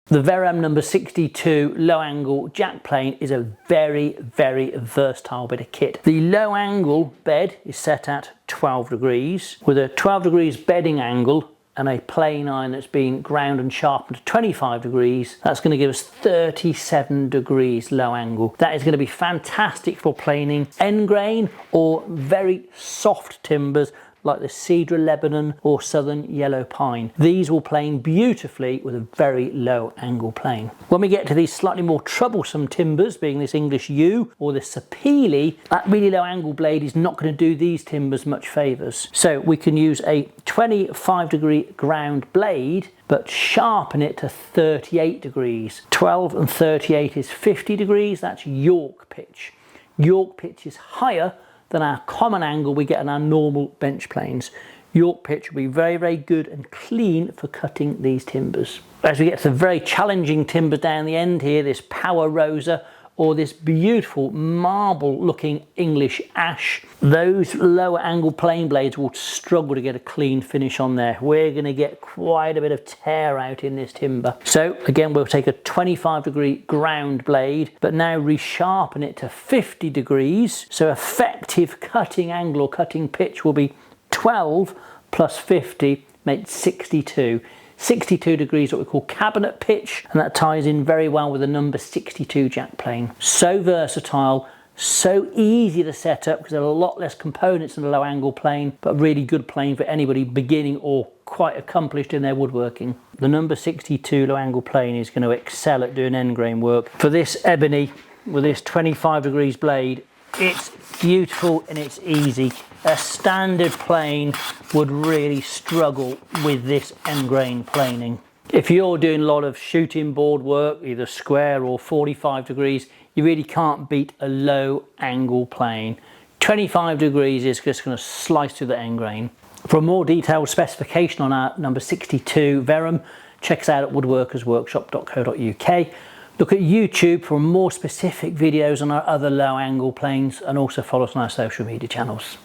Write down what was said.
The Verum number 62 low angle jack plane is a very versatile bit of kit. The low angle bed is set at 12 degrees with a 12 degrees bedding angle and a plane iron that's been ground and sharpened to 25 degrees. That's going to give us 37 degrees low angle. That is going to be fantastic for planing end grain or very soft timbers like the cedar Lebanon or southern yellow pine. These will plane beautifully with a very low angle plane. When we get to these slightly more troublesome timbers, being this English yew or this sapele, that really low angle blade is not going to do these timbers much favours. So we can use a 25 degree ground blade but sharpen it to 38 degrees. 12 and 38 is 50 degrees, that's York pitch. York pitch is higher than our common angle we get on our normal bench planes. York pitch will be very good and clean for cutting these timbers. As we get to the very challenging timbers down the end here, this power rosa or this beautiful marble looking English ash, those lower angle plane blades will struggle to get a clean finish on there. We're going to get quite a bit of tear out in this timber. So again, we'll take a 25 degree ground blade but now resharpen it to 50 degrees, so effective cutting angle or cutting pitch will be 12 plus 50 makes 62. 62 degrees, what we call cabinet pitch, and that ties in very well with the number 62 jack plane. So versatile, so easy to set up because there are a lot less components in the low angle plane, but a really good plane for anybody beginning or quite accomplished in their woodworking. The number 62 low angle plane is going to excel at doing end grain work. For this ebony with this 25 degrees blade, it's beautiful and it's easy. A standard plane would really struggle with this end grain planing. If you're doing a lot of shooting board work, either square or 45 degrees, you really can't beat a low angle plane. 25 degrees is just going to slice through the end grain. For a more detailed specification on our number 62 Verum, check us out at woodworkersworkshop.co.uk. Look at YouTube for more specific videos on our other low angle planes and also follow us on our social media channels.